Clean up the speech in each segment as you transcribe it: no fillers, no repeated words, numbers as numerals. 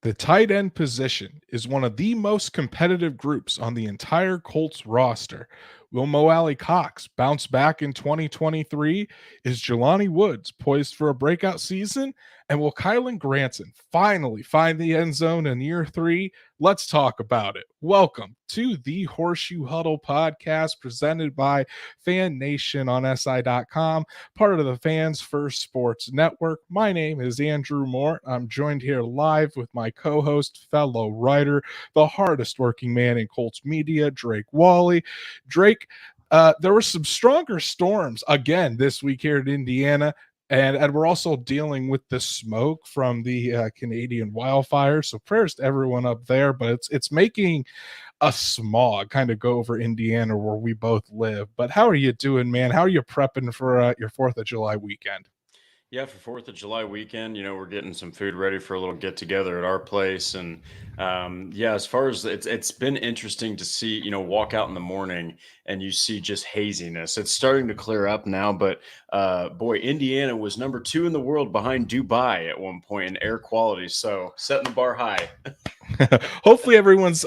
The tight end position is one of the most competitive groups on the entire Colts roster. Will Mo Alley Cox bounce back in 2023? Is Jelani Woods poised for a breakout season? And will Kylan Granson finally find the end zone in year 3? Let's talk about it. Welcome to the Horseshoe Huddle Podcast presented by Fan Nation on SI.com, part of the Fans First Sports Network. My name is Andrew Moore. I'm joined here live with my co-host, fellow writer, the hardest working man in Colts media, Drake Wally. Drake, there were some stronger storms again this week here in Indiana. And we're also dealing with the smoke from the Canadian wildfires. So prayers to everyone up there. But it's making a smog kind of go over Indiana where we both live. But how are you doing, man? How are you prepping for your 4th of July weekend? Yeah, for 4th of July weekend, we're getting some food ready for a little get together at our place. And as far as it's been interesting to see, walk out in the morning and you see just haziness. It's starting to clear up now, but boy, Indiana was number 2 in the world behind Dubai at one point in air quality. So setting the bar high. Hopefully everyone's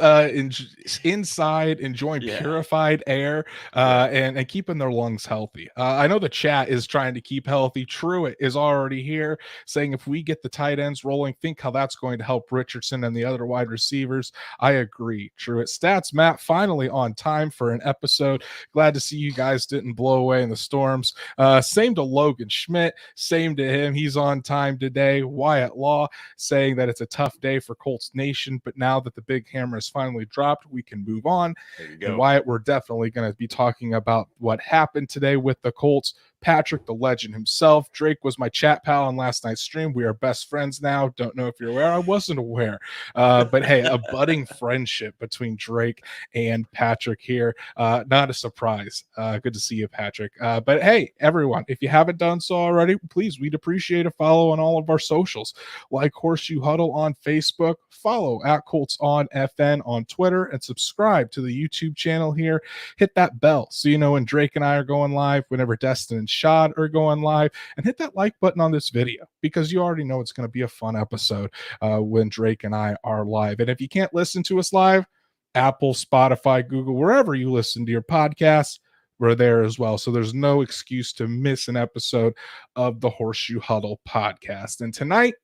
inside enjoying purified air and keeping their lungs healthy. I know the chat is trying to keep healthy. Truitt is already here saying if we get the tight ends rolling, think how that's going to help Richardson and the other wide receivers. I agree. Truitt. Stats Matt finally on time for an episode. Glad to see you guys didn't blow away in the storms. Same to Logan Schmidt. Same to him. He's on time today. Wyatt Law saying that it's a tough day for Colts Nation, but now that the big hammer is finally dropped, we can move on. There you go. And Wyatt, we're definitely going to be talking about what happened today with the Colts. Patrick, the legend himself. Drake was my chat pal on last night's stream. We are best friends now. Don't know if you're aware. I wasn't aware. But hey, a budding friendship between Drake and Patrick here. Not a surprise. Good to see you, Patrick. But hey, everyone, if you haven't done so already, please, we'd appreciate a follow on all of our socials, like Horseshoe Huddle on Facebook, follow at Colts on FN on Twitter, and subscribe to the YouTube channel here. Hit that bell so you know when Drake and I are going live, whenever Destin and Shad are going live, and hit that like button on this video because you already know it's going to be a fun episode when Drake and I are live. And if you can't listen to us live, Apple, Spotify, Google, wherever you listen to your podcasts, we're there as well. So there's no excuse to miss an episode of the Horseshoe Huddle podcast. And tonight,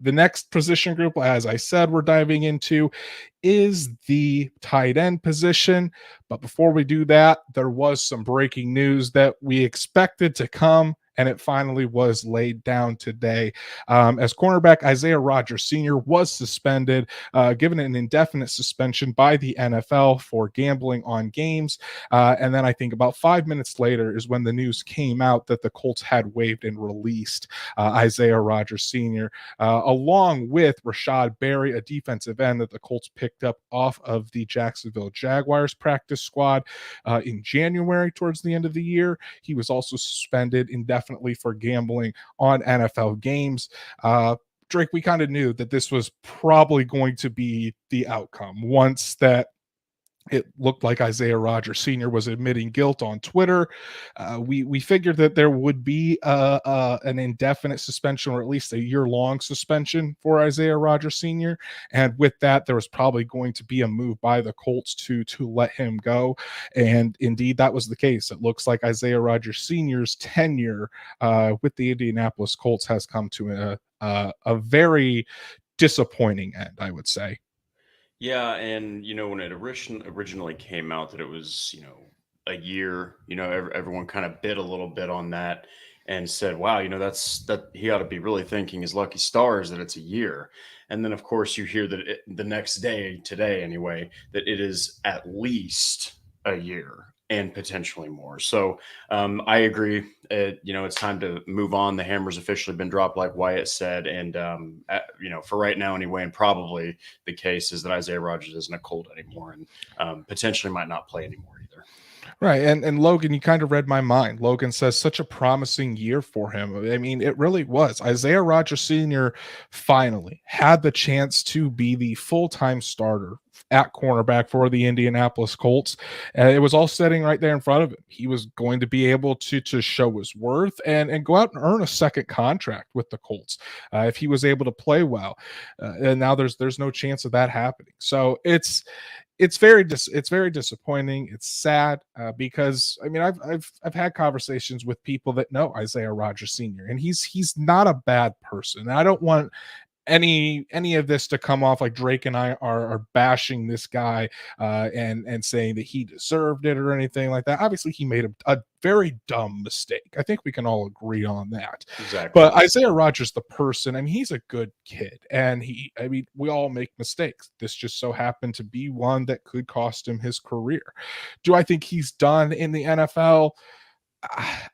the next position group, as I said, we're diving into is the tight end position. But before we do that, there was some breaking news that we expected to come, and it finally was laid down today. As cornerback Isaiah Rodgers Sr. was suspended, given an indefinite suspension by the NFL for gambling on games. And then I think about 5 minutes later is when the news came out that the Colts had waived and released Isaiah Rodgers Sr., along with Rashad Berry, a defensive end that the Colts picked up off of the Jacksonville Jaguars practice squad in January towards the end of the year. He was also suspended indefinitely for gambling on NFL games. Drake, we kind of knew that this was probably going to be the outcome once that it looked like Isaiah Rodgers Sr. was admitting guilt on Twitter. We figured that there would be an indefinite suspension, or at least a year-long suspension for Isaiah Rodgers Sr. And with that, there was probably going to be a move by the Colts to let him go. And indeed, that was the case. It looks like Isaiah Rodgers Sr.'s tenure with the Indianapolis Colts has come to a very disappointing end, I would say. Yeah, and when it originally came out that it was, a year, everyone kind of bit a little bit on that and said, wow, that he ought to be really thanking his lucky stars that it's a year. And then, of course, you hear that the next day, today anyway, that it is at least a year and potentially more. So I agree. It's time to move on. The hammer's officially been dropped, like Wyatt said. And, for right now anyway, and probably the case is that Isaiah Rodgers isn't a Colt anymore and potentially might not play anymore either. Right. And Logan, you kind of read my mind. Logan says such a promising year for him. I mean, it really was. Isaiah Rodgers Sr. finally had the chance to be the full-time starter at cornerback for the Indianapolis Colts. It was all sitting right there in front of him. He was going to be able to show his worth and go out and earn a second contract with the Colts if he was able to play well. And now there's no chance of that happening. So it's very disappointing. It's sad because I mean I've had conversations with people that know Isaiah Rodgers Sr. and he's not a bad person. And I don't want any of this to come off like Drake and I are bashing this guy and saying that he deserved it or anything like that. Obviously, he made a very dumb mistake. I think we can all agree on that. Exactly. But Isaiah Rodgers, the person, I mean, he's a good kid, and I mean, we all make mistakes. This just so happened to be one that could cost him his career. Do I think he's done in the NFL?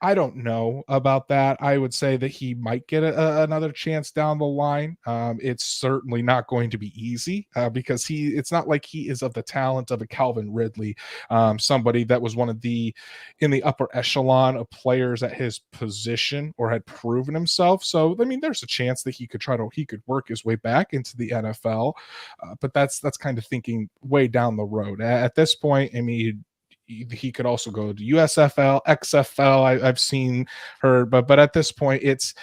I don't know about that. I would say that he might get another chance down the line. It's certainly not going to be easy because it's not like he is of the talent of a Calvin Ridley, somebody that was one of in the upper echelon of players at his position or had proven himself. So, I mean, there's a chance that he could work his way back into the NFL, but that's kind of thinking way down the road. At this point, I mean, he could also go to USFL, XFL. I've seen her, but at this point, it's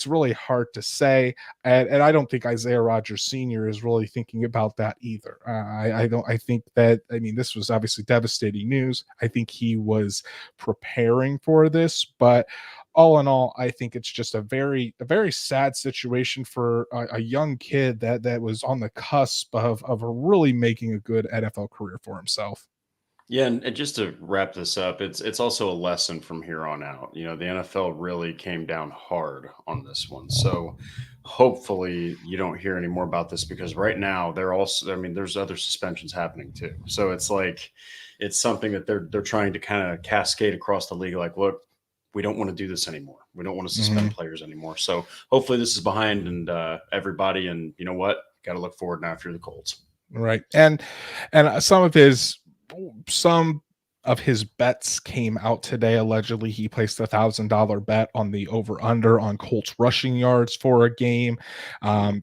really hard to say, and I don't think Isaiah Rodgers Sr. is really thinking about that either. I think that, I mean, this was obviously devastating news. I think he was preparing for this, but all in all, I think it's just a very sad situation for a young kid that was on the cusp of really making a good NFL career for himself. Yeah, and just to wrap this up, it's also a lesson from here on out. You know, the NFL really came down hard on this one. So hopefully you don't hear any more about this because right now they're also, I mean, there's other suspensions happening too. So it's like it's something that they're trying to kind of cascade across the league, like, look, we don't want to do this anymore. We don't want to suspend players anymore. So hopefully this is behind and everybody, and you know what? Got to look forward now if you're the Colts. Right. And some of his bets came out today. Allegedly, he placed $1,000 bet on the over under on Colts rushing yards for a game.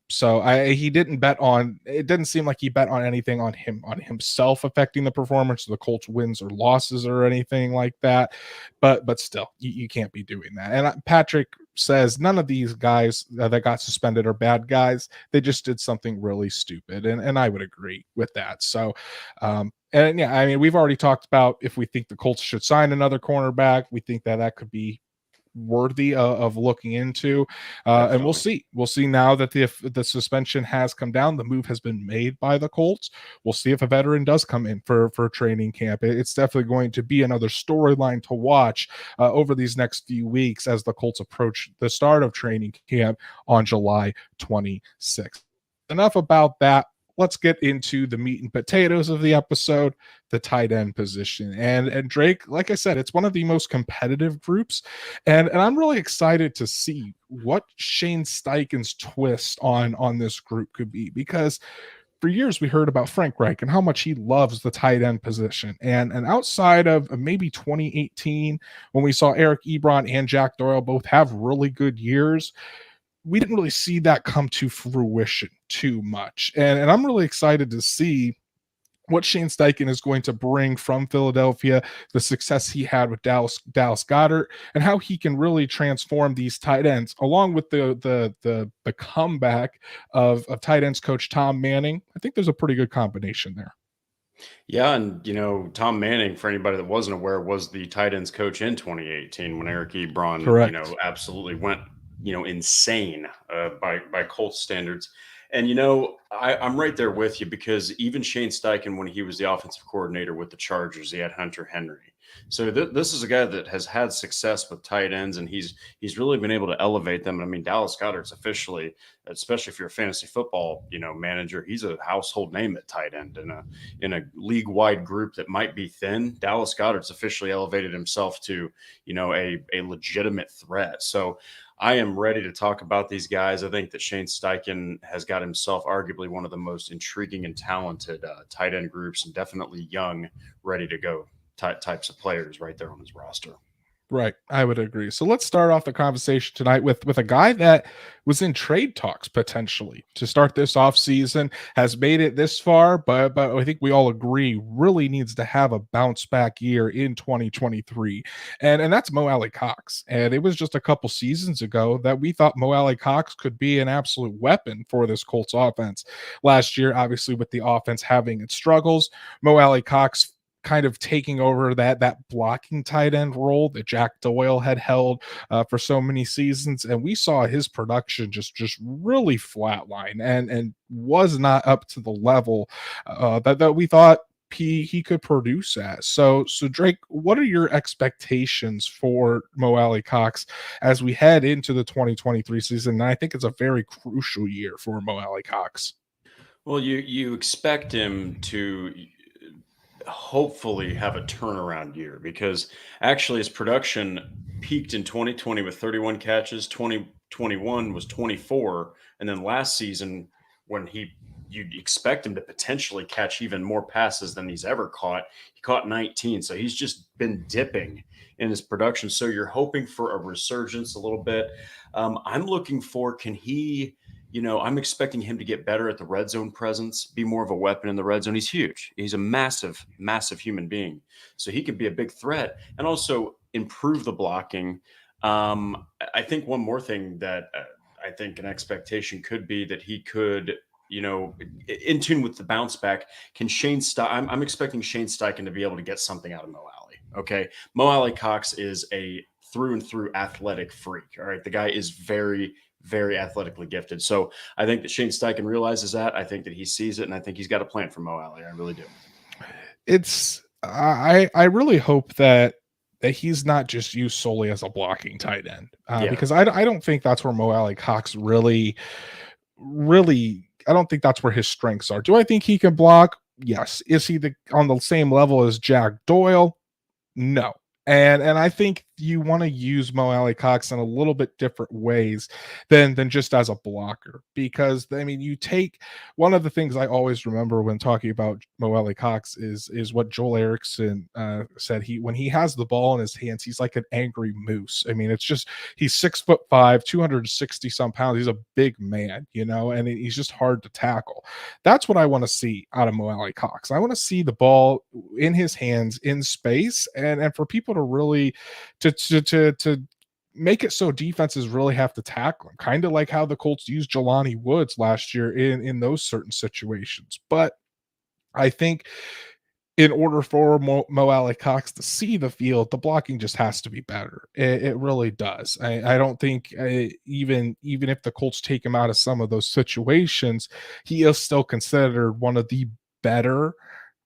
So he didn't bet on. It didn't seem like he bet on anything on himself affecting the performance of the Colts wins or losses or anything like that. But still, you can't be doing that. And Patrick says none of these guys that got suspended are bad guys. They just did something really stupid, and I would agree with that. So. And yeah, I mean, we've already talked about if we think the Colts should sign another cornerback. We think that could be worthy of looking into, and we'll see. We'll see now that the suspension has come down. The move has been made by the Colts. We'll see if a veteran does come in for training camp. It's definitely going to be another storyline to watch over these next few weeks as the Colts approach the start of training camp on July 26th. Enough about that. Let's get into the meat and potatoes of the episode, the tight end position. And Drake, like I said, it's one of the most competitive groups. And I'm really excited to see what Shane Steichen's twist on this group could be, because for years we heard about Frank Reich and how much he loves the tight end position. And outside of maybe 2018, when we saw Eric Ebron and Jack Doyle both have really good years, we didn't really see that come to fruition too much. And I'm really excited to see what Shane Steichen is going to bring from Philadelphia, the success he had with Dallas Goedert, and how he can really transform these tight ends, along with the comeback of tight ends coach Tom Manning. I think there's a pretty good combination there. Yeah, and you know, Tom Manning, for anybody that wasn't aware, was the tight ends coach in 2018 when Eric Ebron, Correct. absolutely went, insane by Colts standards. And I'm right there with you because even Shane Steichen, when he was the offensive coordinator with the Chargers, he had Hunter Henry. So this is a guy that has had success with tight ends, and he's really been able to elevate them. And I mean, Dallas Goedert's officially, especially if you're a fantasy football manager, he's a household name at tight end in a league wide group that might be thin. Dallas Goedert's officially elevated himself to a legitimate threat. So I am ready to talk about these guys. I think that Shane Steichen has got himself arguably one of the most intriguing and talented tight end groups, and definitely young, ready to go types of players right there on his roster. Right, I would agree. So let's start off the conversation tonight with a guy that was in trade talks potentially to start this off season, has made it this far, but I think we all agree really needs to have a bounce back year in 2023. And that's Mo Alley Cox. And it was just a couple seasons ago that we thought Mo Alley Cox could be an absolute weapon for this Colts offense. Last year, obviously with the offense having its struggles, Mo Alley Cox kind of taking over that blocking tight end role that Jack Doyle had held for so many seasons, and we saw his production just really flatline and was not up to the level that we thought he could produce at. So Drake, what are your expectations for Mo Alley Cox as we head into the 2023 season? And I think it's a very crucial year for Mo Alley Cox. Well, you expect him to hopefully have a turnaround year because actually his production peaked in 2020 with 31 catches, 2021 was 24, and then last season when you'd expect him to potentially catch even more passes than he's ever caught. He caught 19, so he's just been dipping in his production. So you're hoping for a resurgence a little bit. I'm looking for can he I'm expecting him to get better at the red zone presence, be more of a weapon in the red zone. He's huge. He's a massive, massive human being. So he could be a big threat and also improve the blocking. I think one more thing that I think an expectation could be that he could, in tune with the bounce back, can Shane Steichen. I'm expecting Shane Steichen to be able to get something out of Mo Alley. Okay. Mo Alley Cox is a through and through athletic freak. All right. The guy is very, very athletically gifted. So I think that Shane Steichen realizes that. I think that he sees it, and I think he's got a plan for Mo Alley. I really do. I really hope that he's not just used solely as a blocking tight end because I don't think that's where Mo Alley Cox really I don't think that's where his strengths are. Do I think he can block? Yes. Is he on the same level as Jack Doyle? No. And I think you want to use Mo Alley Cox in a little bit different ways than just as a blocker. Because I mean, you take one of the things I always remember when talking about Mo Alley Cox is what Joel Erickson said. When he has the ball in his hands, he's like an angry moose. I mean, it's just he's 6'5", 260 some pounds. He's a big man, and he's just hard to tackle. That's what I want to see out of Mo Alley Cox. I want to see the ball in his hands in space, and for people to really to make it so defenses really have to tackle him, kind of like how the Colts used Jelani Woods last year in those certain situations. But I think in order for Mo Alley Cox to see the field, the blocking just has to be better. It really does. I don't think even if the Colts take him out of some of those situations, he is still considered one of the better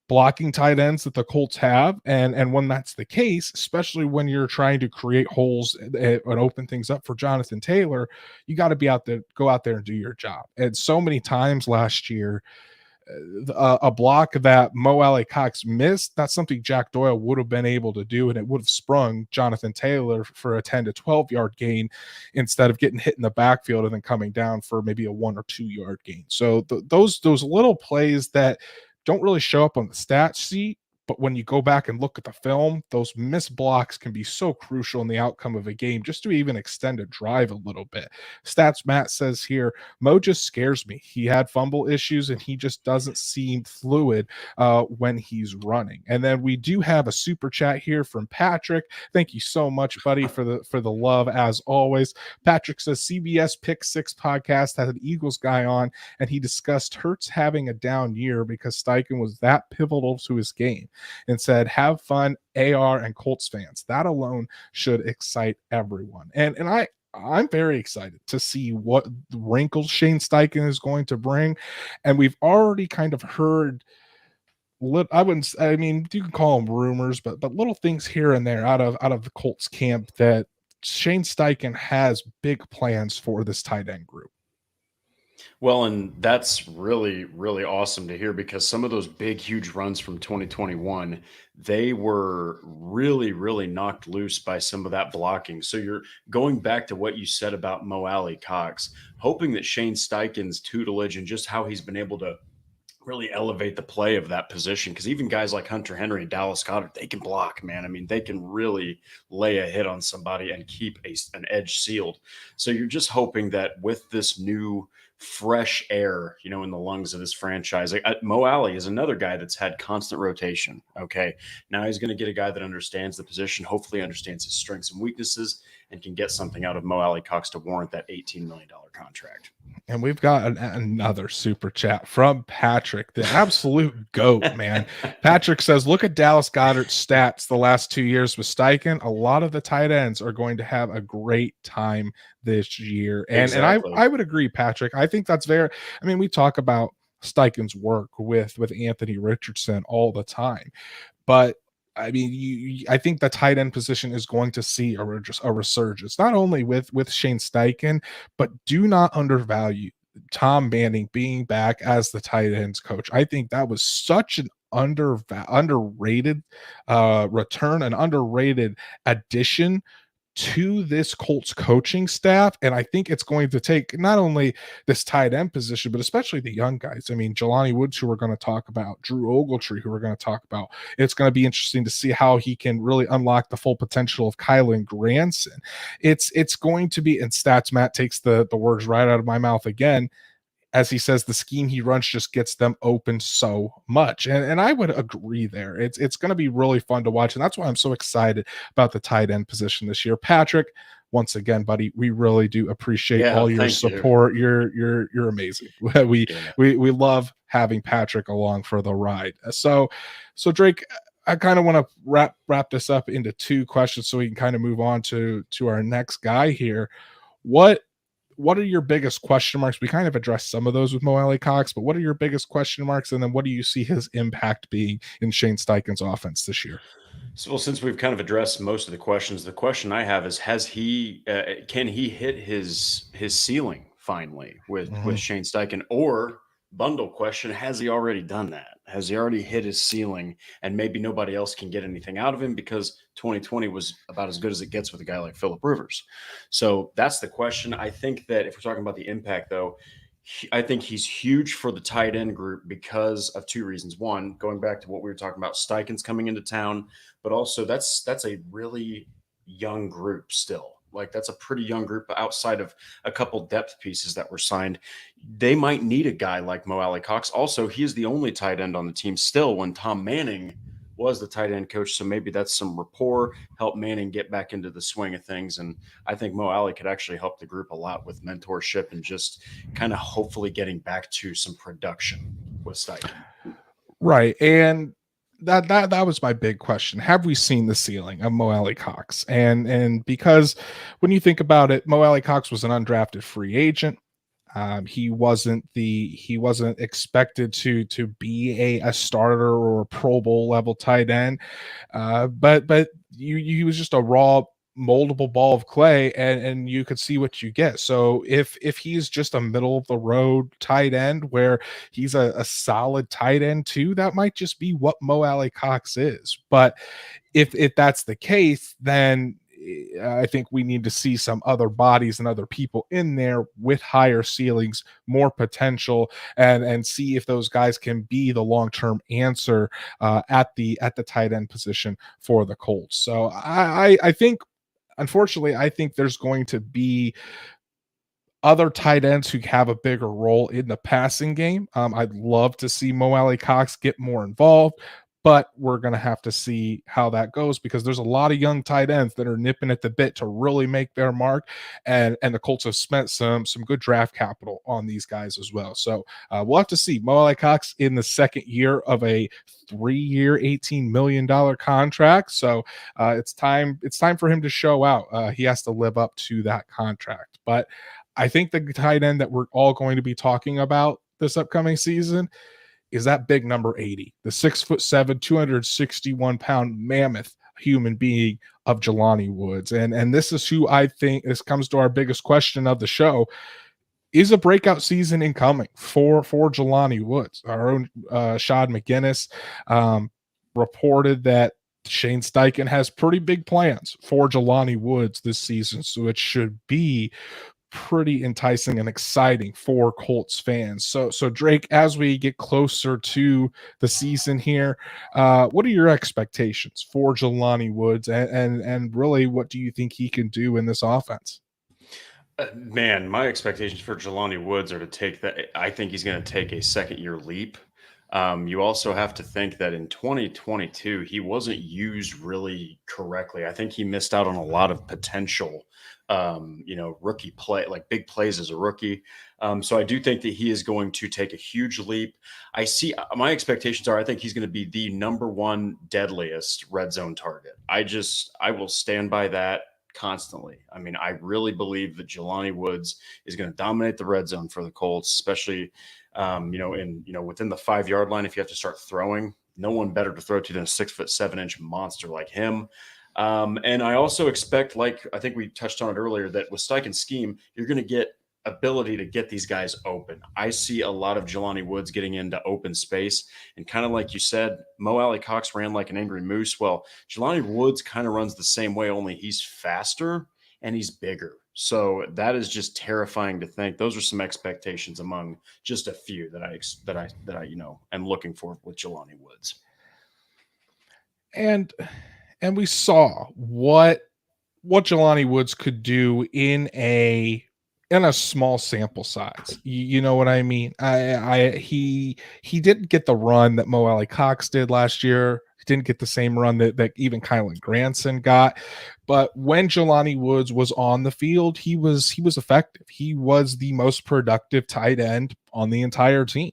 blocking tight ends that the Colts have. And when that's the case, especially when you're trying to create holes and open things up for Jonathan Taylor, you got to go out there and do your job. And so many times last year, a block that Mo Alley Cox missed, that's something Jack Doyle would have been able to do, and it would have sprung Jonathan Taylor for a 10 to 12 yard gain instead of getting hit in the backfield and then coming down for maybe a 1 or 2 yard gain. So those little plays that don't really show up on the stat sheet, but when you go back and look at the film, those missed blocks can be so crucial in the outcome of a game just to even extend a drive a little bit. Stats Matt says here, Mo just scares me. He had fumble issues and he just doesn't seem fluid when he's running. And then we do have a super chat here from Patrick. Thank you so much, buddy, for the love as always. Patrick says CBS Pick Six podcast had an Eagles guy on, and he discussed Hurts having a down year because Steichen was that pivotal to his game, and said, have fun, AR and Colts fans. That alone should excite everyone. And I'm very excited to see what wrinkles Shane Steichen is going to bring. And we've already kind of heard, you can call them rumors, but little things here and there out of the Colts camp that Shane Steichen has big plans for this tight end group. Well, and that's really, really awesome to hear because some of those big, huge runs from 2021, they were really, really knocked loose by some of that blocking. So you're going back to what you said about Mo Alley Cox, hoping that Shane Steichen's tutelage and just how he's been able to really elevate the play of that position, because even guys like Hunter Henry and Dallas Goedert, they can block, man. I mean, they can really lay a hit on somebody and keep an edge sealed. So you're just hoping that with this new fresh air, in the lungs of this franchise, Mo Alley is another guy that's had constant rotation. Okay. Now he's going to get a guy that understands the position, hopefully understands his strengths and weaknesses, and can get something out of Mo Alley Cox to warrant that $18 million contract. And we've got another super chat from Patrick, the absolute GOAT, man. Patrick says, look at Dallas Goedert's stats the last 2 years with Steichen. A lot of the tight ends are going to have a great time this year. And Exactly. I would agree, Patrick. I think that's we talk about Steichen's work with Anthony Richardson all the time. But I think the tight end position is going to see a resurgence, not only with Shane Steichen, but do not undervalue Tom Manning being back as the tight ends coach. I think that was such an underrated return, an underrated addition to this Colts coaching staff. And I think it's going to take not only this tight end position, but especially the young guys. I mean, Jelani Woods, who we're going to talk about, Drew Ogletree, who we're going to talk about. It's going to be interesting to see how he can really unlock the full potential of Kylan Granson. It's going to be, and Stats Matt takes the words right out of my mouth again, as he says, the scheme he runs just gets them open so much. And I would agree there. It's going to be really fun to watch. And that's why I'm so excited about the tight end position this year. Patrick, once again, buddy, we really do appreciate all your support. You're amazing. We love having Patrick along for the ride. So Drake, I kind of want to wrap this up into two questions so we can kind of move on to our next guy here. What are your biggest question marks? We kind of addressed some of those with Mo Alley Cox, but what are your biggest question marks? And then what do you see his impact being in Shane Steichen's offense this year? So, well, since we've kind of addressed most of the questions, the question I have is, can he hit his ceiling finally with Shane Steichen? Or bundle question, has he already done that? Has he already hit his ceiling and maybe nobody else can get anything out of him because 2020 was about as good as it gets with a guy like Phillip Rivers? So that's the question. I think that if we're talking about the impact, though, I think he's huge for the tight end group because of two reasons. One, going back to what we were talking about, Steichen's coming into town, but also that's a really young group still. Like, that's a pretty young group outside of a couple depth pieces that were signed. They might need a guy like Mo Alley Cox. Also, he is the only tight end on the team still when Tom Manning was the tight end coach. So maybe that's some rapport, help Manning get back into the swing of things. And I think Mo Alley could actually help the group a lot with mentorship and just kind of hopefully getting back to some production with Steichen. Right. And that was my big question. Have we seen the ceiling of Mo Alley Cox? And because when you think about it, Mo Alley Cox was an undrafted free agent. He wasn't expected to be a starter or a Pro Bowl level tight end. But he was just a raw moldable ball of clay, and you could see what you get. So if he's just a middle of the road tight end where he's a solid tight end too, that might just be what Mo Alley Cox is. But if that's the case, then I think we need to see some other bodies and other people in there with higher ceilings, more potential, and see if those guys can be the long-term answer at the tight end position for the Colts. So I think, unfortunately, I think there's going to be other tight ends who have a bigger role in the passing game. I'd love to see Mo Alley Cox get more involved, but we're going to have to see how that goes because there's a lot of young tight ends that are nipping at the bit to really make their mark. And the Colts have spent some good draft capital on these guys as well. So we'll have to see. Mo Alley Cox in the second year of a 3-year, $18 million contract. So it's time for him to show out. He has to live up to that contract. But I think the tight end that we're all going to be talking about this upcoming season is that big number 80, the 6'7", 261-pound mammoth human being of Jelani Woods. And this is who I think, this comes to our biggest question of the show, is a breakout season incoming for Jelani Woods. Our own Shad McGinnis reported that Shane Steichen has pretty big plans for Jelani Woods this season. So it should be pretty enticing and exciting for Colts fans. So Drake, as we get closer to the season here, what are your expectations for Jelani Woods, and really, what do you think he can do in this offense? Man, my expectations for Jelani Woods are to take that. I think he's going to take a second year leap. You also have to think that in 2022, he wasn't used really correctly. I think he missed out on a lot of potential, rookie play, like big plays as a rookie. So I do think that he is going to take a huge leap. I see my expectations are I think he's going to be the number one deadliest red zone target. I will stand by that constantly. I mean, I really believe that Jelani Woods is going to dominate the red zone for the Colts, especially within the 5 yard line. If you have to start throwing, no one better to throw to than a 6'7" monster like him. And I also expect, like I think we touched on it earlier, that with Steichen's scheme, you're going to get ability to get these guys open. I see a lot of Jelani Woods getting into open space, and kind of like you said, Mo Alley Cox ran like an angry moose. Well, Jelani Woods kind of runs the same way, only he's faster and he's bigger. So that is just terrifying to think. Those are some expectations among just a few that I am looking for with Jelani Woods. And we saw what Jelani Woods could do in a small sample size. You know what I mean? He didn't get the run that Mo Alley Cox did last year. He didn't get the same run that even Kylan Granson got. But when Jelani Woods was on the field, he was effective. He was the most productive tight end on the entire team.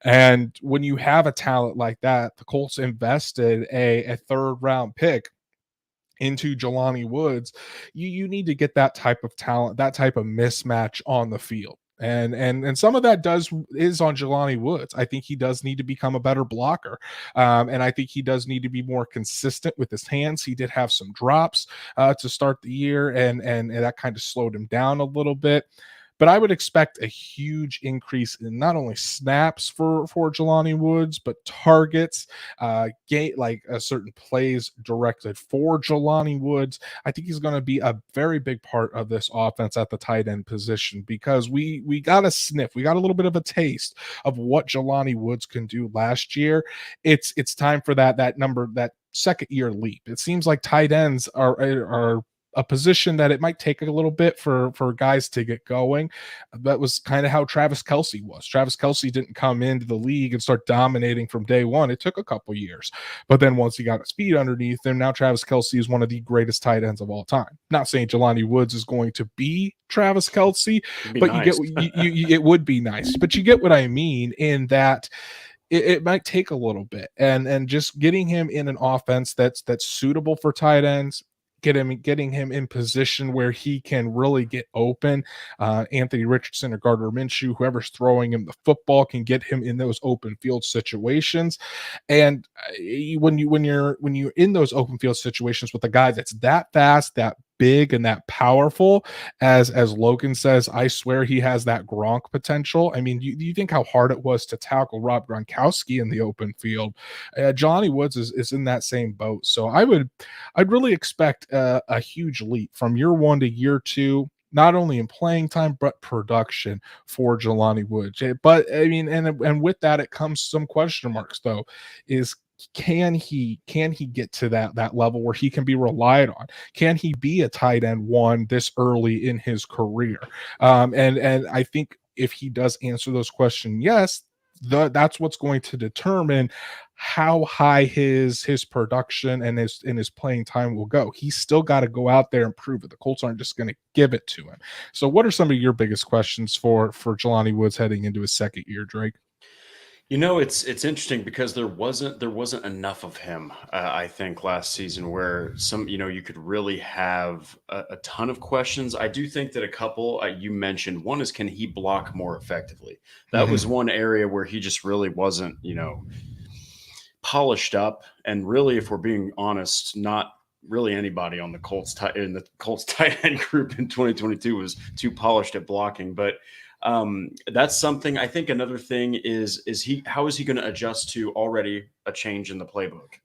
And when you have a talent like that, the Colts invested a third round pick into Jelani Woods. You need to get that type of talent, that type of mismatch on the field. And some of that is on Jelani Woods. I think he does need to become a better blocker. And I think he does need to be more consistent with his hands. He did have some drops to start the year, and that kind of slowed him down a little bit. But I would expect a huge increase in not only snaps for Jelani Woods, but targets, certain plays directed for Jelani Woods. I think he's going to be a very big part of this offense at the tight end position, because we got a sniff, we got a little bit of a taste of what Jelani Woods can do last year. It's time for that second year leap. It seems like tight ends are a position that it might take a little bit for guys to get going. That was kind of how Travis Kelce was. Travis Kelce didn't come into the league and start dominating from day one. It took a couple years. But then once he got his feet underneath him, now Travis Kelce is one of the greatest tight ends of all time. Not saying Jelani Woods is going to be Travis Kelce, but nice. It would be nice. But you get what I mean in that it might take a little bit. And just getting him in an offense that's suitable for tight ends, getting him in position where he can really get open. Anthony Richardson or Gardner Minshew, whoever's throwing him the football, can get him in those open field situations. And when you're in those open field situations with a guy that's that fast, that big, and that powerful, as Logan says, I swear he has that Gronk potential. I mean, you think how hard it was to tackle Rob Gronkowski in the open field. Johnny Woods is in that same boat. So I'd really expect a huge leap from year one to year two, not only in playing time, but production for Jelani Woods. But I mean, and with that, it comes some question marks though. Can he get to that level where he can be relied on? Can he be a tight end one this early in his career? And I think if he does answer those questions, yes, that's what's going to determine how high his production and his playing time will go. He's still got to go out there and prove it. The Colts aren't just going to give it to him. So what are some of your biggest questions for Jelani Woods heading into his second year, Drake? It's interesting because there wasn't enough of him, I think, last season where you could really have a ton of questions. I do think that a couple you mentioned. One is, can he block more effectively? That was one area where he just really wasn't, polished up. And really, if we're being honest, not really anybody on the Colts tight end group in 2022 was too polished at blocking, but that's something. I think another thing is how is he going to adjust to already a change in the playbook?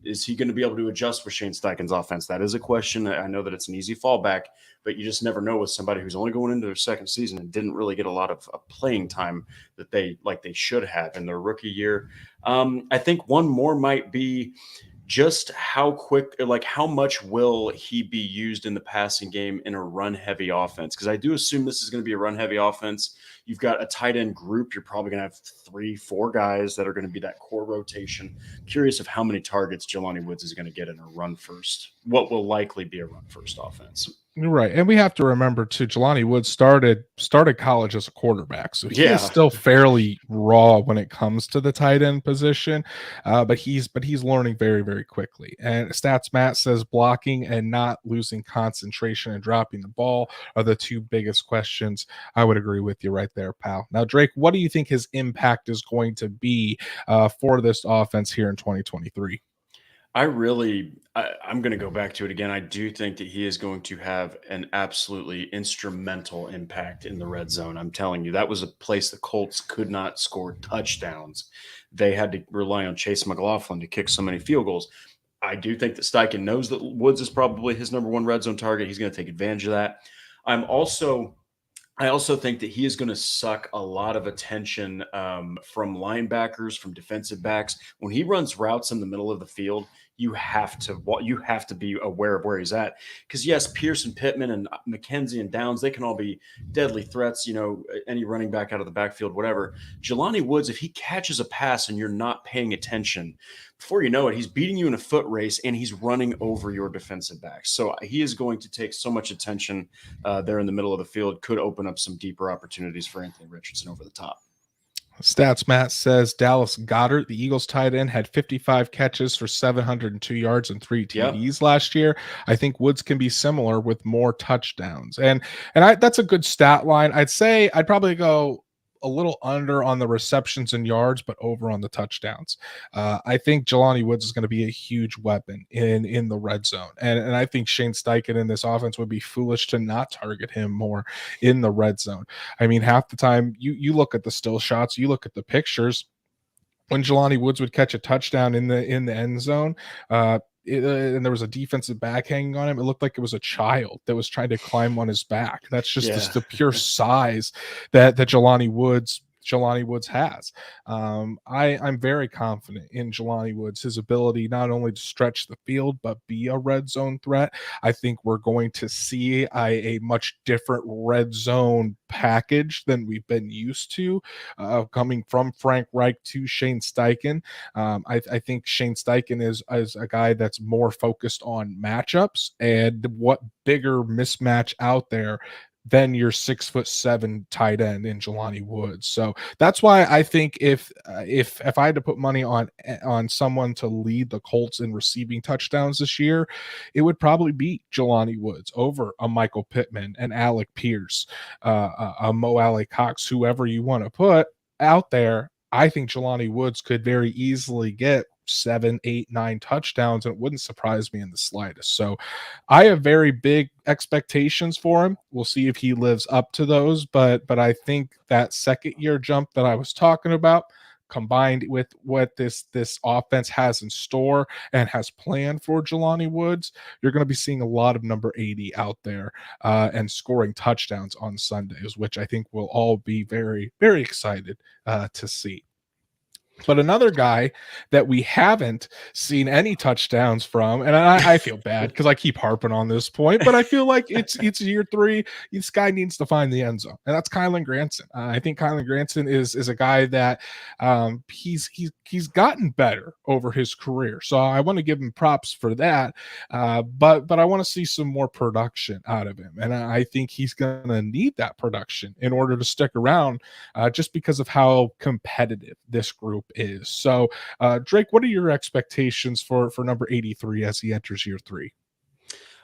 Is he going to be able to adjust with Shane Steichen's offense? That is a question. I know that it's an easy fallback, but you just never know with somebody who's only going into their second season and didn't really get a lot of playing time that they should have in their rookie year. I think one more might be just how quick, like how much will he be used in the passing game in a run heavy offense? Because I do assume this is going to be a run heavy offense. You've got a tight end group. You're probably going to have 3-4 guys that are going to be that core rotation. Curious of how many targets Jelani Woods is going to get in a run first, what will likely be a run first offense. Right. And we have to remember too, Jelani Woods started college as a quarterback. So he is still fairly raw when it comes to the tight end position. But he's learning very, very quickly. And Stats Matt says blocking and not losing concentration and dropping the ball are the two biggest questions. I would agree with you right there, pal. Now, Drake, what do you think his impact is going to be for this offense here in 2023? I'm going to go back to it again. I do think that he is going to have an absolutely instrumental impact in the red zone. I'm telling you, that was a place the Colts could not score touchdowns. They had to rely on Chase McLaughlin to kick so many field goals. I do think that Steichen knows that Woods is probably his number one red zone target. He's going to take advantage of that. I also think that he is going to suck a lot of attention from linebackers, from defensive backs. When he runs routes in the middle of the field, you have to be aware of where he's at. Because yes, Pearson, Pittman, and McKenzie and Downs, they can all be deadly threats. Any running back out of the backfield, whatever. Jelani Woods, if he catches a pass and you're not paying attention, before you know it, he's beating you in a foot race and he's running over your defensive backs. So he is going to take so much attention there in the middle of the field. Could open up some deeper opportunities for Anthony Richardson over the top. Stats Matt says Dallas Goedert, the Eagles tight end, had 55 catches for 702 yards and 3 TDs last year. I think Woods can be similar with more touchdowns. And that's a good stat line. I'd probably go a little under on the receptions and yards, but over on the touchdowns. I think Jelani Woods is going to be a huge weapon in the red zone. And I think Shane Steichen in this offense would be foolish to not target him more in the red zone. I mean, half the time you look at the still shots, you look at the pictures, when Jelani Woods would catch a touchdown in the end zone, and there was a defensive back hanging on him. It looked like it was a child that was trying to climb on his back. That's just the pure size that Jelani Woods has. I'm very confident in Jelani Woods, his ability not only to stretch the field, but be a red zone threat. I think we're going to see a much different red zone package than we've been used to, coming from Frank Reich to Shane Steichen. I think Shane Steichen is a guy that's more focused on matchups, and what bigger mismatch out there than your 6'7" tight end in Jelani Woods. So that's why I think if I had to put money on someone to lead the Colts in receiving touchdowns this year, it would probably be Jelani Woods over a Michael Pittman, and Alec Pierce, a Mo Alley Cox, whoever you want to put out there. I think Jelani Woods could very easily get 7, 8, 9 touchdowns, and it wouldn't surprise me in the slightest. So I have very big expectations for him. We'll see if he lives up to those, but I think that second year jump that I was talking about, combined with what this offense has in store and has planned for Jelani Woods, you're going to be seeing a lot of number 80 out there and scoring touchdowns on Sundays, which I think we'll all be very, very excited to see. But another guy that we haven't seen any touchdowns from, and I feel bad because I keep harping on this point, but I feel like it's year 3. This guy needs to find the end zone, and that's Kylen Granson. I think Kylen Granson is a guy that he's gotten better over his career, so I want to give him props for that. But I want to see some more production out of him, and I think he's going to need that production in order to stick around, just because of how competitive this group is. So Drake, what are your expectations for number 83 as he enters year 3?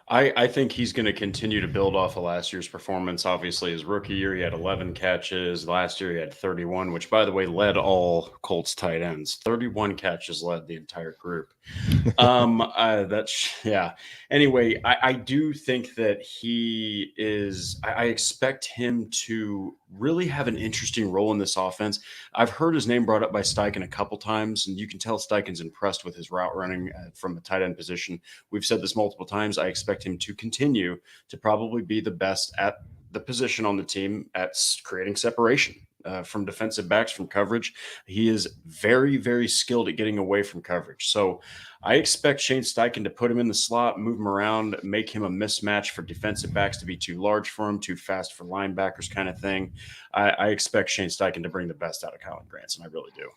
I think he's going to continue to build off of last year's performance. Obviously, his rookie year, he had 11 catches. Last year, he had 31, which, by the way, led all Colts tight ends. 31 catches led the entire group. That's yeah. Anyway, I do think that he is. I expect him to really have an interesting role in this offense. I've heard his name brought up by Steichen a couple times, and you can tell Steichen's impressed with his route running from the tight end position. We've said this multiple times. I expect him to continue to probably be the best at the position on the team at creating separation. From defensive backs, from coverage. He is very, very skilled at getting away from coverage. So I expect Shane Steichen to put him in the slot, move him around, make him a mismatch for defensive backs to be too large for him, too fast for linebackers kind of thing. I expect Shane Steichen to bring the best out of Kylen Granson. I really do.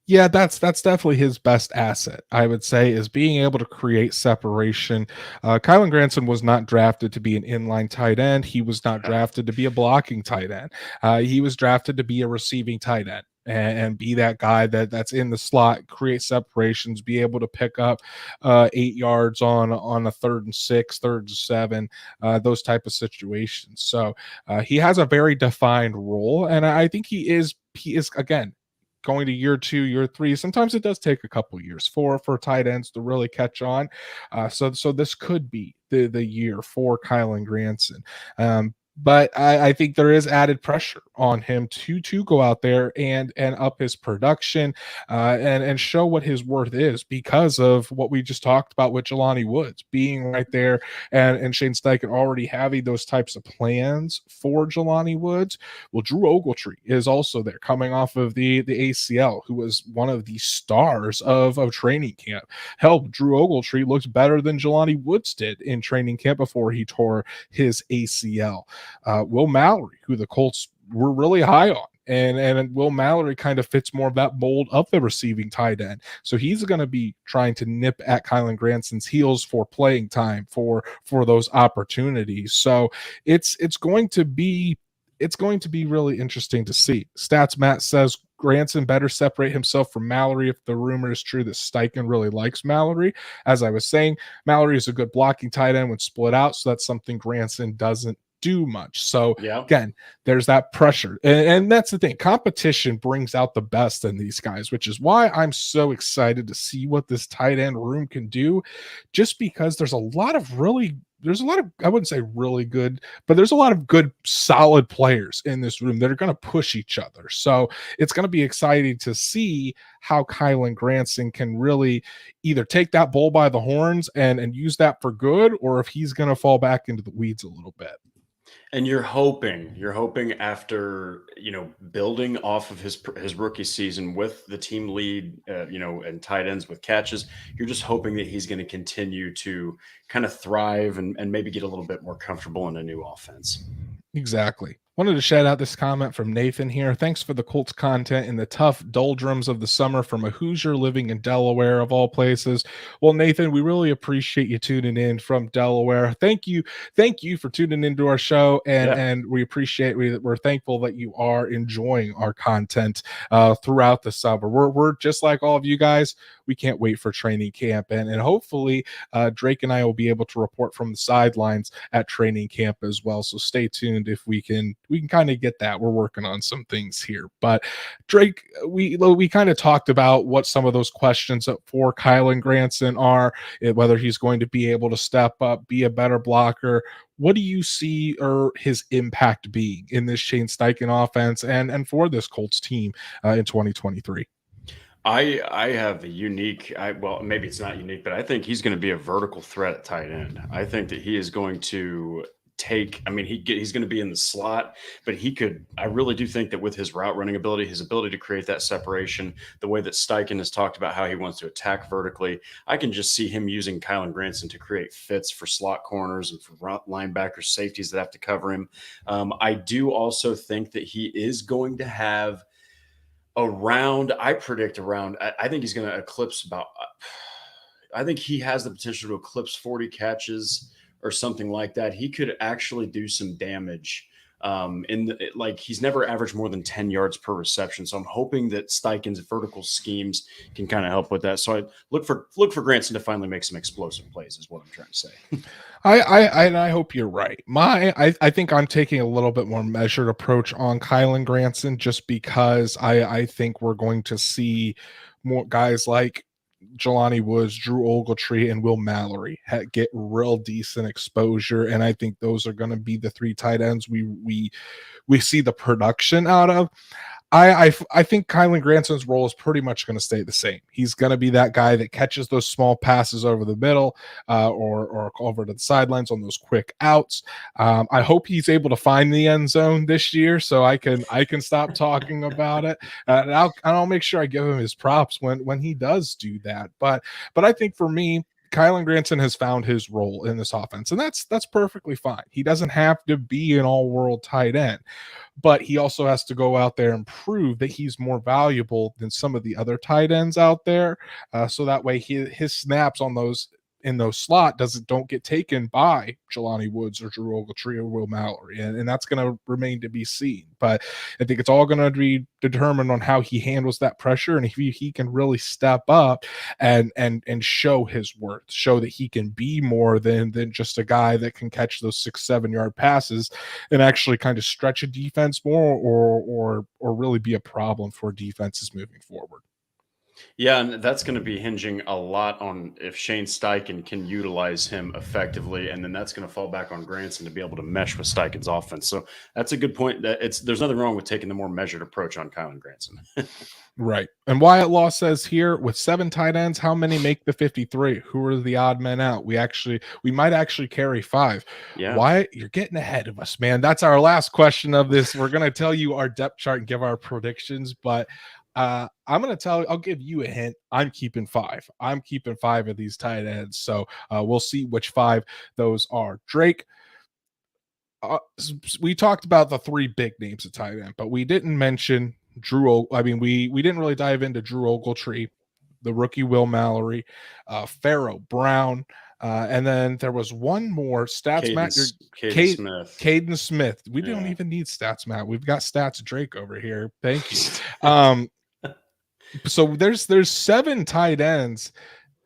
Yeah, that's definitely his best asset, I would say, is being able to create separation. Kylen Granson was not drafted to be an inline tight end. He was not drafted to be a blocking tight end. He was drafted to be a receiving tight end. And be that guy that's in the slot, create separations, be able to pick up 8 yards on a 3rd and 6, 3rd and 7, those type of situations. So he has a very defined role, and I think he is again going to year 2, year 3. Sometimes it does take a couple years for tight ends to really catch on. So this could be the year for Kylen Granson. But I think there is added pressure on him to go out there and up his production and show what his worth is because of what we just talked about with Jelani Woods being right there and Shane Steichen already having those types of plans for Jelani Woods. Well, Drew Ogletree is also there coming off of the ACL, who was one of the stars of training camp. Hell, Drew Ogletree looked better than Jelani Woods did in training camp before he tore his ACL. Will Mallory, who the Colts were really high on. And Will Mallory kind of fits more of that mold of the receiving tight end. So he's going to be trying to nip at Kylen Granson's heels for playing time, for those opportunities. So it's going to be really interesting to see. Stats Matt says Granson better separate himself from Mallory if the rumor is true that Steichen really likes Mallory. As I was saying, Mallory is a good blocking tight end when split out, so that's something Granson doesn't do much. So Yeah. again, there's that pressure. And that's the thing. Competition brings out the best in these guys, which is why I'm so excited to see what this tight end room can do, just because there's a lot of, I wouldn't say really good, but there's a lot of good, solid players in this room that are going to push each other. So it's going to be exciting to see how Kylen Granson can really either take that bull by the horns and use that for good, or if he's going to fall back into the weeds a little bit. And you're hoping after, building off of his rookie season with the team lead, and tight ends with catches, you're just hoping that he's going to continue to kind of thrive and maybe get a little bit more comfortable in a new offense. Exactly. Wanted to shout out this comment from Nathan here. Thanks for the Colts content in the tough doldrums of the summer from a Hoosier living in Delaware, of all places. Well, Nathan, we really appreciate you tuning in from Delaware. Thank you for tuning into our show, and we appreciate we're thankful that you are enjoying our content throughout the summer. We're just like all of you guys. We can't wait for training camp, and hopefully Drake and I will be able to report from the sidelines at training camp as well. So stay tuned if we can kind of get that. We're working on some things here. But Drake, we kind of talked about what some of those questions for Kylen Granson are, whether he's going to be able to step up, be a better blocker. What do you see or his impact being in this Shane Steichen offense and for this Colts team in 2023? I have a unique. Well, maybe it's not unique, but I think he's going to be a vertical threat at tight end. I think that he is going to take. I mean, he's going to be in the slot, but he could. I really do think that with his route running ability, his ability to create that separation, the way that Steichen has talked about how he wants to attack vertically, I can just see him using Kylen Granson to create fits for slot corners and for linebackers, safeties that have to cover him. I do also think that he is going to have I predict around, I think he's going to eclipse about, I think he has the potential to eclipse 40 catches or something like that. He could actually do some damage Like he's never averaged more than 10 yards per reception. So I'm hoping that Steichen's vertical schemes can kind of help with that. So I look for Granson to finally make some explosive plays is what I'm trying to say. I hope you're right. I think I'm taking a little bit more measured approach on Kylan Granson just because I think we're going to see more guys like Jelani Woods, Drew Ogletree, and Will Mallory get real decent exposure, and I think those are going to be the three tight ends we see the production out of. I think Kylan Granson's role is pretty much going to stay the same. He's going to be that guy that catches those small passes over the middle or over to the sidelines on those quick outs. I hope he's able to find the end zone this year so I can stop talking about it. And I'll make sure I give him his props when he does do that. But I think for me, Kylan Granson has found his role in this offense, and that's perfectly fine. He doesn't have to be an all-world tight end, but he also has to go out there and prove that he's more valuable than some of the other tight ends out there. So that way his snaps on those in those slot don't get taken by Jelani Woods or Drew Ogletree or Will Mallory, and that's going to remain to be seen. But I think it's all going to be determined on how he handles that pressure, and if he can really step up and show his worth, show that he can be more than just a guy that can catch those 6-7 yard passes and actually kind of stretch a defense more or really be a problem for defenses moving forward. Yeah, and that's going to be hinging a lot on if Shane Steichen can utilize him effectively, and then that's going to fall back on Granson to be able to mesh with Steichen's offense. So that's a good point. There's nothing wrong with taking the more measured approach on Kylan Granson. Right. And Wyatt Law says here with 7 tight ends, how many make the 53? Who are the odd men out? We might actually carry 5. Yeah. Wyatt, you're getting ahead of us, man. That's our last question of this. We're going to tell you our depth chart and give our predictions, but I'll give you a hint. I'm keeping 5. I'm keeping 5 of these tight ends. So we'll see which 5 those are. Drake, we talked about the 3 big names at tight end, but we didn't mention Drew. We didn't really dive into Drew Ogletree, the rookie Will Mallory, Pharaoh Brown, and then there was one more stats. Caden Smith. We don't even need stats, Matt. We've got stats Drake over here. Thank you. So there's 7 tight ends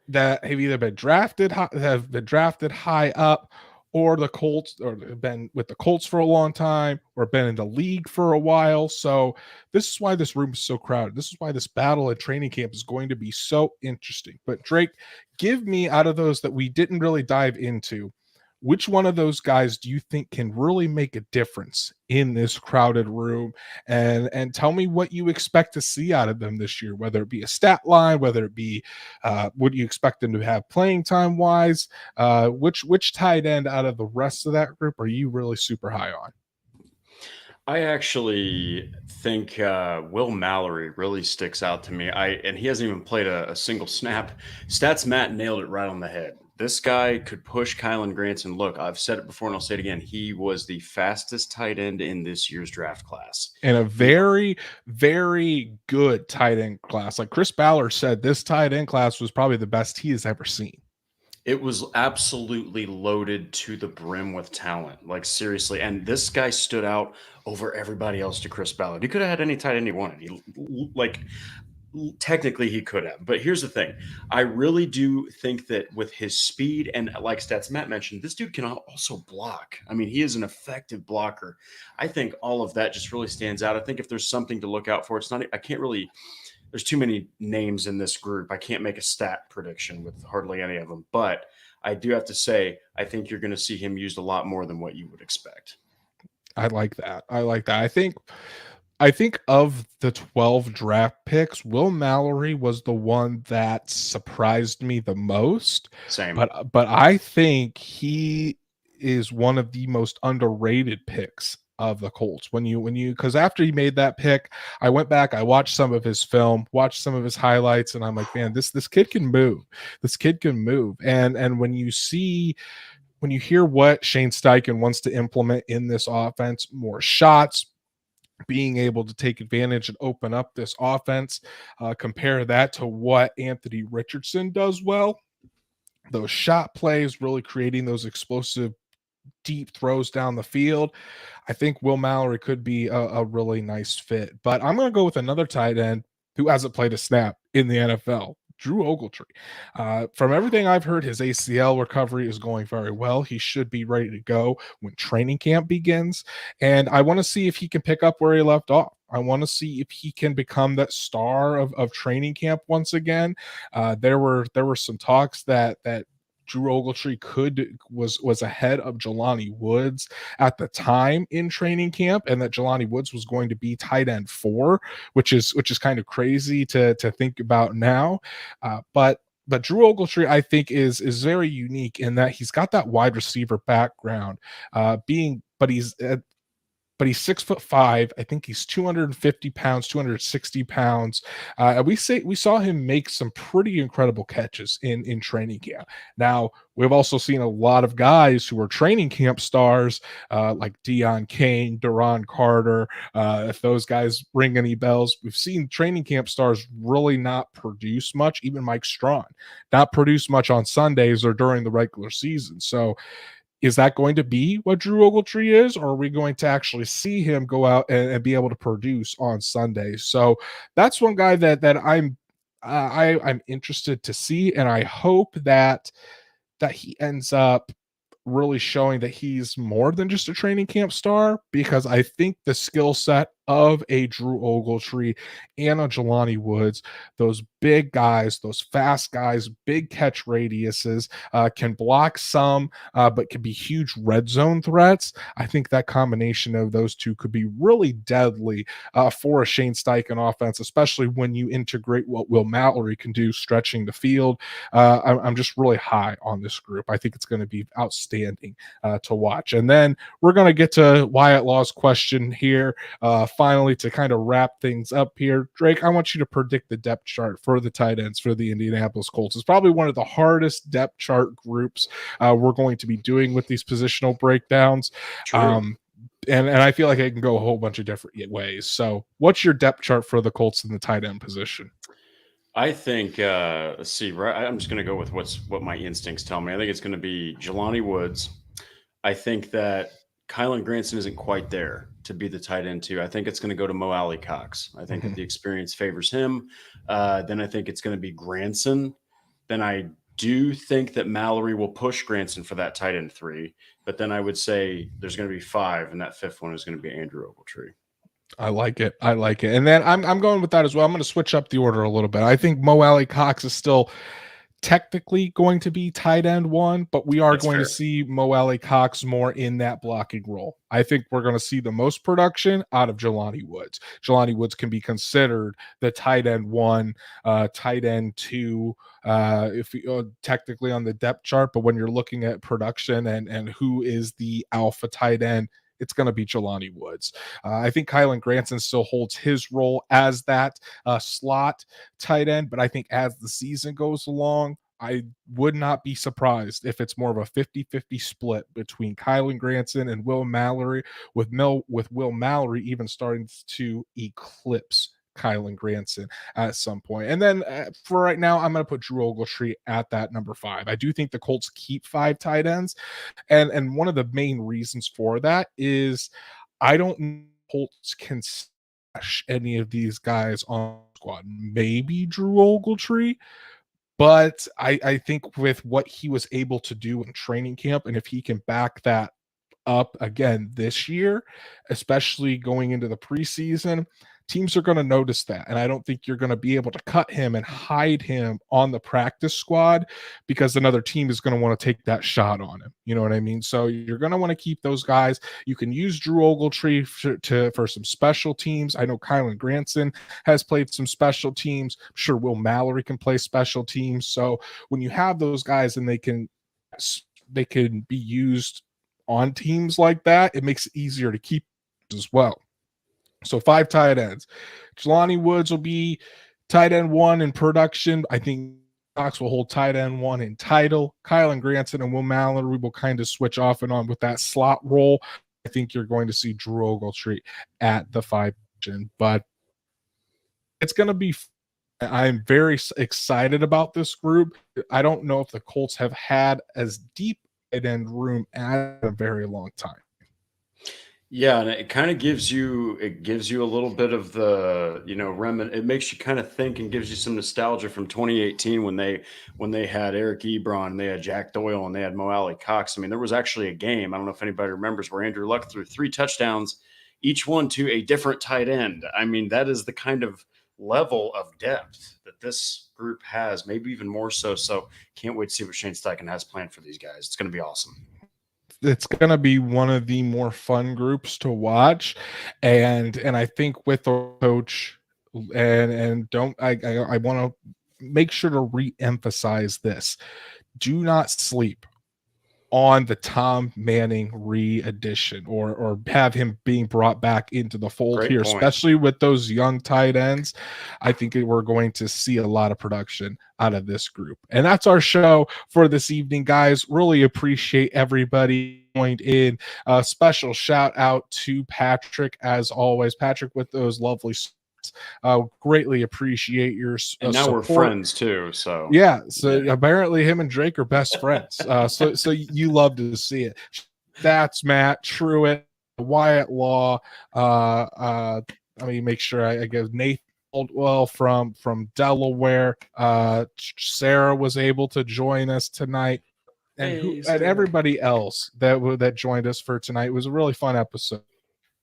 that have either been drafted high up, or the Colts, or been with the Colts for a long time, or been in the league for a while. So this is why this room is so crowded. This is why this battle at training camp is going to be so interesting. But Drake, give me, out of those that we didn't really dive into, which one of those guys do you think can really make a difference in this crowded room? And tell me what you expect to see out of them this year, whether it be a stat line, whether it be what do you expect them to have playing time wise? Which tight end out of the rest of that group are you really super high on? I actually think Will Mallory really sticks out to me. And he hasn't even played a single snap. Stats Matt nailed it right on the head. This guy could push Kylan Granson. Look, I've said it before and I'll say it again. He was the fastest tight end in this year's draft class. And a very, very good tight end class. Like Chris Ballard said, this tight end class was probably the best he has ever seen. It was absolutely loaded to the brim with talent, like seriously. And this guy stood out over everybody else to Chris Ballard. He could have had any tight end he wanted. Technically he could have, but here's the thing. I really do think that with his speed and, like Stats Matt mentioned, this dude can also block. I mean, he is an effective blocker. I think all of that just really stands out. I think if there's something to look out for, there's too many names in this group. I can't make a stat prediction with hardly any of them, but I do have to say, I think you're going to see him used a lot more than what you would expect. I like that. I think of the 12 draft picks, Will Mallory was the one that surprised me the most. Same. But I think he is one of the most underrated picks of the Colts. Because after he made that pick, I went back, I watched some of his film, watched some of his highlights, and I'm like, man, this kid can move. This kid can move. And when you hear what Shane Steichen wants to implement in this offense, more shots, being able to take advantage and open up this offense, compare that to what Anthony Richardson does well, those shot plays, really creating those explosive deep throws down the field. I think Will Mallory could be a really nice fit. But I'm going to go with another tight end who hasn't played a snap in the NFL. Drew Ogletree. From everything I've heard, his ACL recovery is going very well. He should be ready to go when training camp begins. And I want to see if he can pick up where he left off. I want to see if he can become that star of training camp once again. There were some talks that Drew Ogletree was ahead of Jelani Woods at the time in training camp, and that Jelani Woods was going to be tight end 4, which is kind of crazy to think about now. But Drew Ogletree, I think, is very unique in that he's got that wide receiver background, but he's 6'5". I think he's 250 pounds, 260 pounds. We saw him make some pretty incredible catches in training camp. Now, we've also seen a lot of guys who are training camp stars, like Deion Kane, Duron Carter. If those guys ring any bells, we've seen training camp stars really not produce much. Even Mike Strawn, not produce much on Sundays or during the regular season. So, is that going to be what Drew Ogletree is, or are we going to actually see him go out and be able to produce on Sundays? So that's one guy that I'm interested to see, and I hope that he ends up really showing that he's more than just a training camp star, because I think the skill set of a Drew Ogletree and a Jelani Woods, those big guys, those fast guys, big catch radiuses, can block some, but can be huge red zone threats. I think that combination of those two could be really deadly for a Shane Steichen offense, especially when you integrate what Will Mallory can do stretching the field. I'm just really high on this group. I think it's going to be outstanding to watch. And then we're going to get to Wyatt Law's question here. Finally, to kind of wrap things up here, Drake, I want you to predict the depth chart for the tight ends for the Indianapolis Colts. It's probably one of the hardest depth chart groups we're going to be doing with these positional breakdowns. And I feel like it can go a whole bunch of different ways. So what's your depth chart for the Colts in the tight end position? I think, let's see, right, I'm just going to go with what my instincts tell me. I think it's going to be Jelani Woods. I think that Kylan Granson isn't quite there to be the tight end 2. I think it's going to go to Mo Alley-Cox. I think that the experience favors him. Then I think it's going to be Granson. Then I do think that Mallory will push Granson for that tight end 3. But then I would say there's going to be 5, and that 5th one is going to be Andrew Ogletree. I like it. And then I'm going with that as well. I'm going to switch up the order a little bit. I think Mo Alley-Cox is still technically going to be tight end 1, but we are That's going fair. to see Mo Alley-Cox more in that blocking role. I think we're going to see the most production out of Jelani Woods. Jelani Woods can be considered the tight end 1, tight end 2, if technically on the depth chart, but when you're looking at production and who is the alpha tight end, it's going to be Jelani Woods. I think Kylan Granson still holds his role as that slot tight end, but I think as the season goes along, I would not be surprised if it's more of a 50-50 split between Kylan Granson and Will Mallory, with Will Mallory even starting to eclipse Kylan Granson at some point. And then for right now, I'm going to put Drew Ogletree at that number 5. I do think the Colts keep 5 tight ends. And one of the main reasons for that is I don't know if Colts can stash any of these guys on the squad. Maybe Drew Ogletree, but I think with what he was able to do in training camp, and if he can back that up again this year, especially going into the preseason, teams are going to notice that. And I don't think you're going to be able to cut him and hide him on the practice squad, because another team is going to want to take that shot on him. You know what I mean? So you're going to want to keep those guys. You can use Drew Ogletree for some special teams. I know Kylan Granson has played some special teams. I'm sure Will Mallory can play special teams. So when you have those guys and they can be used on teams like that, it makes it easier to keep as well. So 5 tight ends. Jelani Woods will be tight end 1 in production. I think Cox will hold tight end 1 in title. Kylan Granson and Will Mallory will kind of switch off and on with that slot role. I think you're going to see Drew Ogletree at the 5 position, but it's going to be I'm very excited about this group. I don't know if the Colts have had as deep end room at a very long time. Yeah, and it kind of gives you a little bit of the, it makes you kind of think and gives you some nostalgia from 2018 when they had Eric Ebron and they had Jack Doyle and they had Mo Alley Cox. I mean, there was actually a game, I don't know if anybody remembers, where Andrew Luck threw 3 touchdowns, each one to a different tight end. I mean, that is the kind of level of depth that this group has, maybe even more so. So can't wait to see what Shane Steichen has planned for these guys. It's going to be awesome. It's going to be one of the more fun groups to watch, and I think with the coach, and don't I want to make sure to re-emphasize this: do not sleep on the Tom Manning re-edition or have him being brought back into the fold. Great here, point. especially with those young tight ends. I think we're going to see a lot of production out of this group. And that's our show for this evening, guys. Really appreciate everybody joined in. Special shout out to Patrick, as always. Patrick with those lovely greatly appreciate your and now support. We're friends too, so yeah, apparently him and Drake are best friends. So you love to see it. That's Matt Truitt, Wyatt Law. Let me make sure I give Nathan Caldwell from Delaware. Sarah was able to join us tonight, and everybody else that joined us for tonight. It was a really fun episode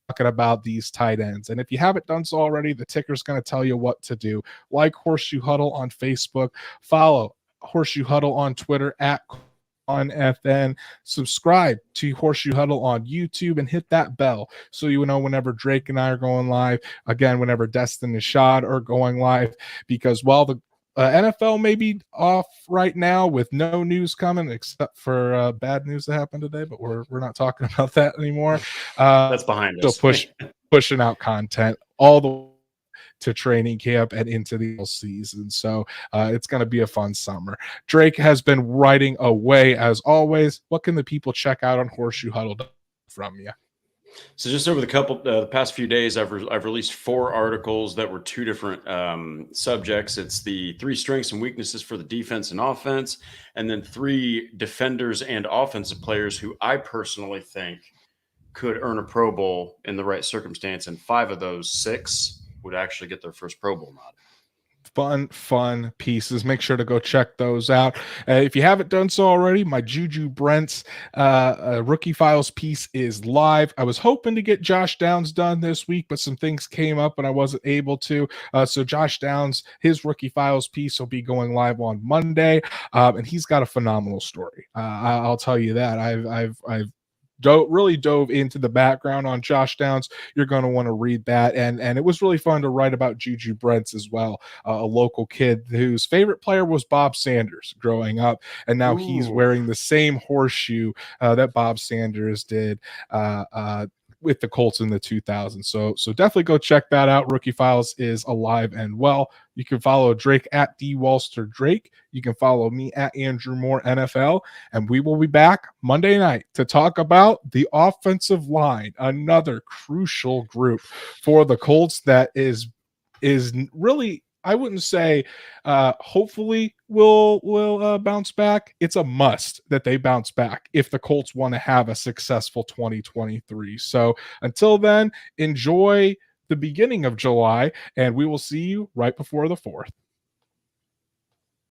talking about these tight ends. And if you haven't done so already, the ticker's going to tell you what to do. Like Horseshoe Huddle on Facebook, follow Horseshoe Huddle on Twitter on FN, subscribe to Horseshoe Huddle on YouTube, and hit that bell so you know whenever Drake and I are going live, again whenever Destin and Shad are going live, because while the NFL may be off right now with no news coming except for bad news that happened today, but we're not talking about that anymore. That's behind us. Still pushing out content all the way to training camp and into the season. So it's going to be a fun summer. Drake has been writing away as always. What can the people check out on Horseshoe Huddle from you? So just over the past few days, I've released 4 articles that were 2 different subjects. It's the 3 strengths and weaknesses for the defense and offense, and then 3 defenders and offensive players who I personally think could earn a Pro Bowl in the right circumstance. And 5 of those 6 would actually get their first Pro Bowl nod. Fun pieces. Make sure to go check those out. If you haven't done so already, my Juju Brents Rookie Files piece is live. I was hoping to get Josh Downs done this week, but some things came up and I wasn't able to. So Josh Downs, his Rookie Files piece will be going live on Monday, and he's got a phenomenal story. I'll tell you that. I've really dove into the background on Josh Downs. You're going to want to read that. And it was really fun to write about Juju Brents as well, a local kid whose favorite player was Bob Sanders growing up. And now he's wearing the same horseshoe that Bob Sanders did with the Colts in the 2000s. So definitely go check that out. Rookie Files is alive and well. You can follow Drake at DWalsterDrake. You can follow me at Andrew Moore NFL. And we will be back Monday night to talk about the offensive line, another crucial group for the Colts that is really, I wouldn't say hopefully will bounce back. It's a must that they bounce back if the Colts want to have a successful 2023. So until then, enjoy the beginning of July, and we will see you right before the 4th.